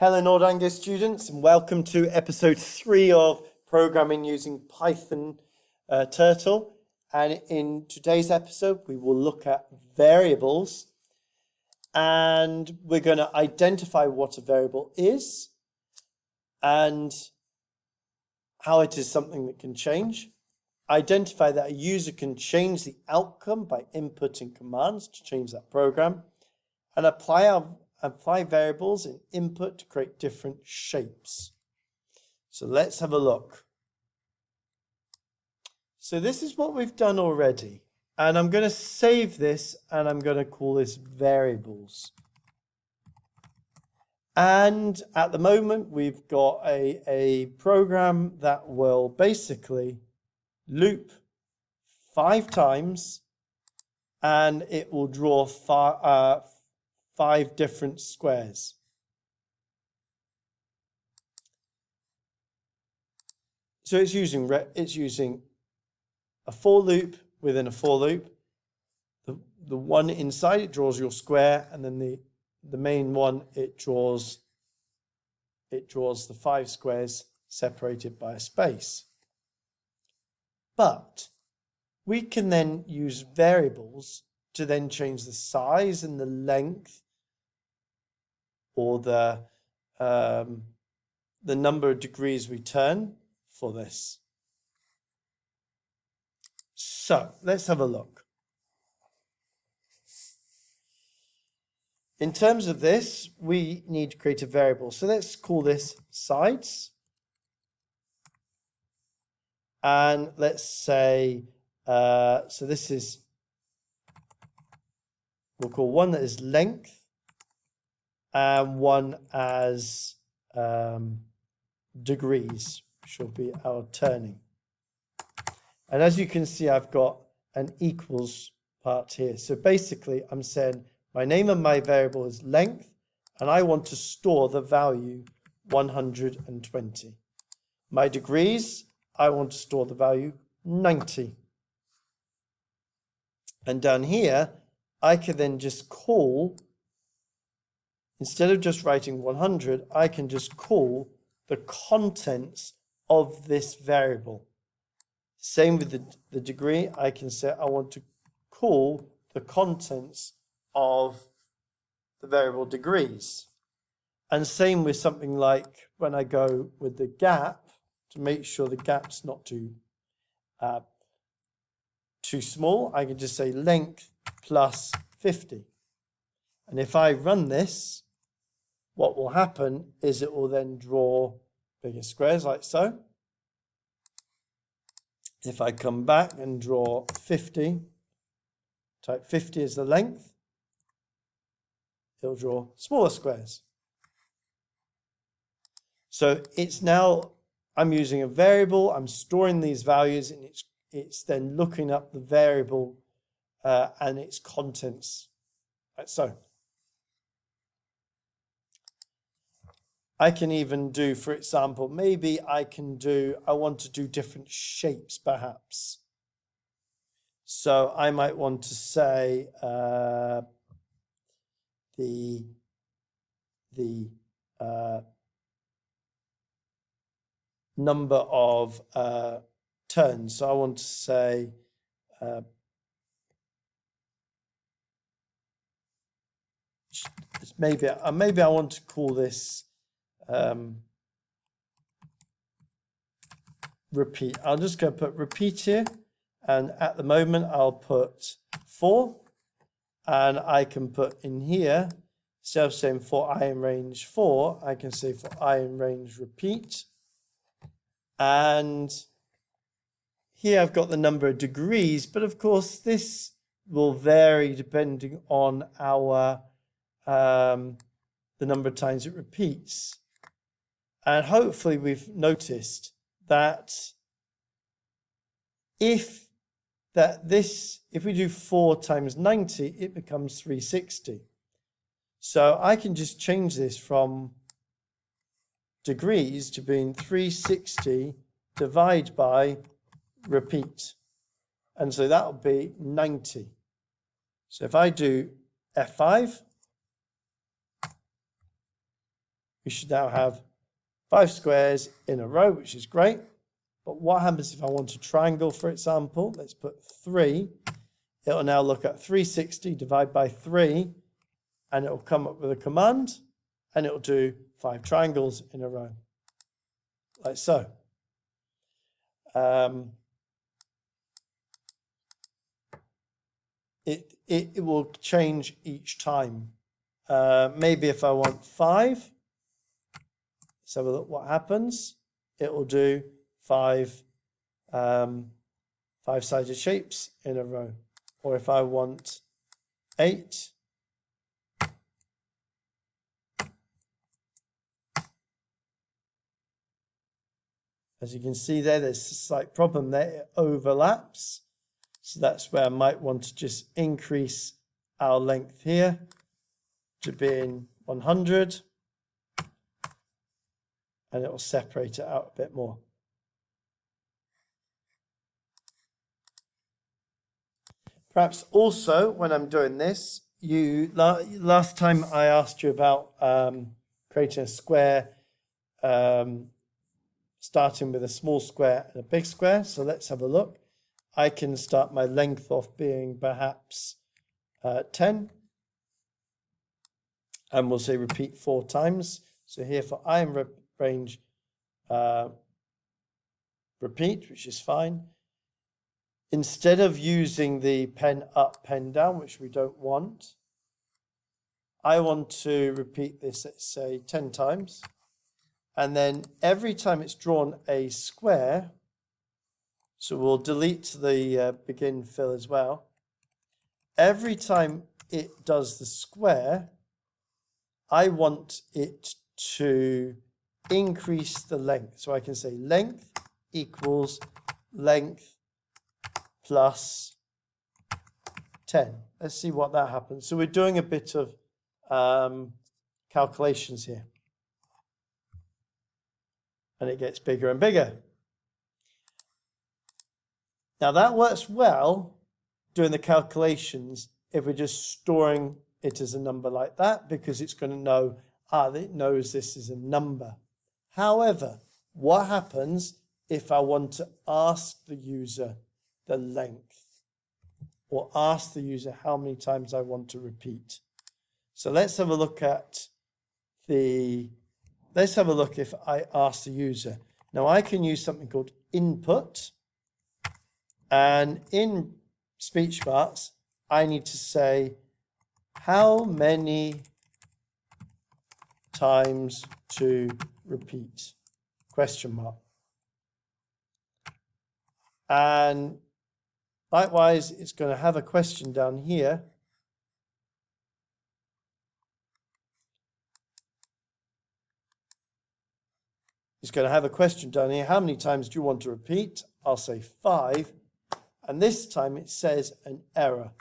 Hello Nordango students, and welcome to episode 3 of programming using Python Turtle. And in today's episode we will look at variables, and we're going to identify what a variable is and how it is something that can change, identify that a user can change the outcome by inputting commands to change that program, and apply variables in input to create different shapes. So let's have a look. So this is what we've done already, and I'm going to save this and I'm going to call this variables. And at the moment we've got a program that will basically loop 5 times, and it will draw 5 different squares. So it's using a for loop within a for loop. The one inside it draws your square, and then the main one it draws the 5 squares separated by a space. But we can then use variables to then change the size and the length, or the number of degrees we turn for this. So let's have a look. In terms of this, we need to create a variable. So let's call this sides. And let's say, so this is, we'll call one that is length, and one as degrees, which will be our turning. And as you can see, I've got an equals part here. So basically, I'm saying my name of my variable is length, and I want to store the value 120. My degrees, I want to store the value 90. And down here, I can then just call, instead of just writing 100, I can just call the contents of this variable. Same with the degree. I can say I want to call the contents of the variable degrees. And same with something like when I go with the gap, to make sure the gap's not too small, I can just say length plus 50. And if I run this, what will happen is it will then draw bigger squares like so. If I come back and draw 50, type 50 as the length, it'll draw smaller squares. So it's now, I'm using a variable, I'm storing these values, and it's then looking up the variable and its contents, like so. I can even do, for example, maybe I want to do different shapes perhaps. So I might want to say the number of turns. So I want to say maybe I want to call this repeat. I'll just go put repeat here, and at the moment I'll put 4, and I can put in here, instead of saying for I in range 4, I can say for I in range repeat. And here I've got the number of degrees, but of course this will vary depending on our the number of times it repeats. And hopefully we've noticed that if we do 4 times 90, it becomes 360. So I can just change this from degrees to being 360 divided by repeat. And so that will be 90. So if I do F5, we should now have 5 squares in a row, which is great. But what happens if I want a triangle, for example? Let's put 3. It'll now look at 360, divide by 3, and it'll come up with a command, and it'll do 5 triangles in a row, like so. It will change each time. Maybe if I want 5, let's have a look what happens. It will do 5 5-sided shapes in a row. Or if I want 8, as you can see there, there's a slight problem there. It overlaps. So that's where I might want to just increase our length here to being 100. And it will separate it out a bit more. Perhaps also when I'm doing this, last time I asked you about creating a square, starting with a small square and a big square. So let's have a look. I can start my length off being perhaps 10. And we'll say repeat 4 times. So here for I am range repeat, which is fine. Instead of using the pen up, pen down, which we don't want, I want to repeat this, let's say 10 times. And then every time it's drawn a square, so we'll delete the begin fill as well. Every time it does the square, I want it to increase the length. So I can say length equals length plus 10. Let's see what that happens. So we're doing a bit of calculations here. And it gets bigger and bigger. Now that works well doing the calculations if we're just storing it as a number like that, because it's going to know, it knows this is a number. However, what happens if I want to ask the user the length, or ask the user how many times I want to repeat? So let's have a look at let's have a look if I ask the user. Now I can use something called input, and in speech marks, I need to say how many times to repeat, question mark. And likewise, it's going to have a question down here. It's going to have a question down here. How many times do you want to repeat? I'll say 5. And this time it says an error.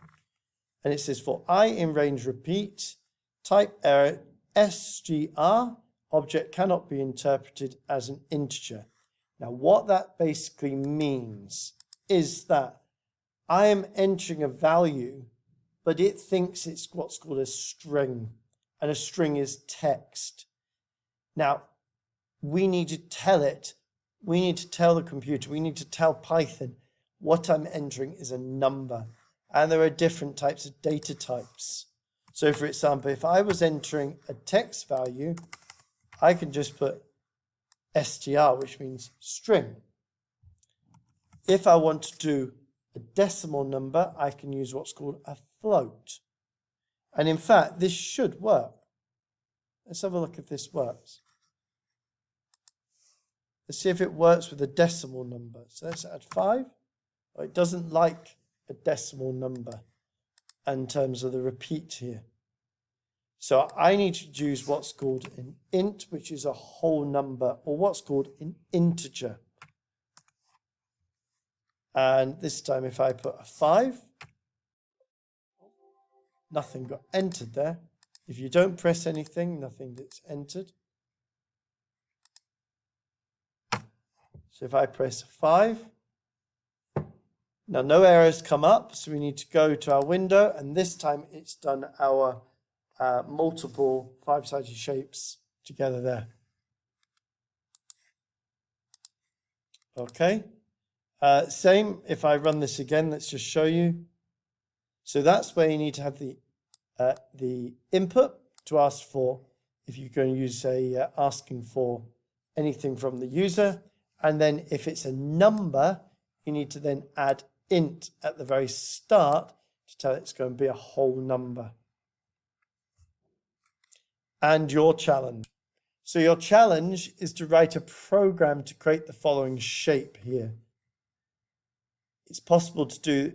And it says for I in range repeat, type error SGR, object cannot be interpreted as an integer. Now what that basically means is that I am entering a value, but it thinks it's what's called a string. And a string is text. Now, we need to tell it, we need to tell the computer, we need to tell Python what I'm entering is a number. And there are different types of data types. So for example, if I was entering a text value, I can just put str, which means string. If I want to do a decimal number, I can use what's called a float. And in fact, this should work. Let's have a look if this works. Let's see if it works with a decimal number. So let's add 5. Oh, it doesn't like a decimal number in terms of the repeat here. So I need to use what's called an int, which is a whole number, or what's called an integer. And this time if I put a 5, nothing got entered there. If you don't press anything, nothing gets entered. So if I press 5, now no errors come up, so we need to go to our window, and this time it's done our multiple 5-sided shapes together there. Okay. Same if I run this again, let's just show you. So that's where you need to have the input to ask for, if you're going to use asking for anything from the user. And then if it's a number, you need to then add int at the very start to tell it it's going to be a whole number. And your challenge. So your challenge is to write a program to create the following shape here. It's possible to do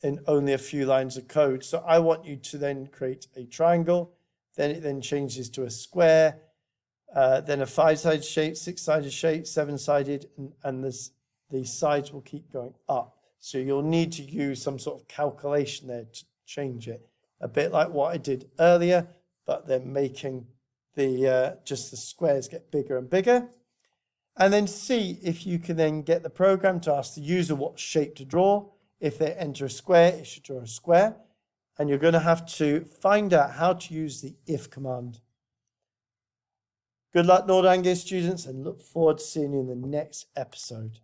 in only a few lines of code. So I want you to then create a triangle, then it then changes to a square, then a 5-sided shape, 6-sided shape, 7-sided, and the sides will keep going up. So you'll need to use some sort of calculation there to change it. A bit like what I did earlier, but then making just the squares get bigger and bigger. And then see if you can then get the program to ask the user what shape to draw. If they enter a square, it should draw a square. And you're going to have to find out how to use the if command. Good luck, Northanger students, and look forward to seeing you in the next episode.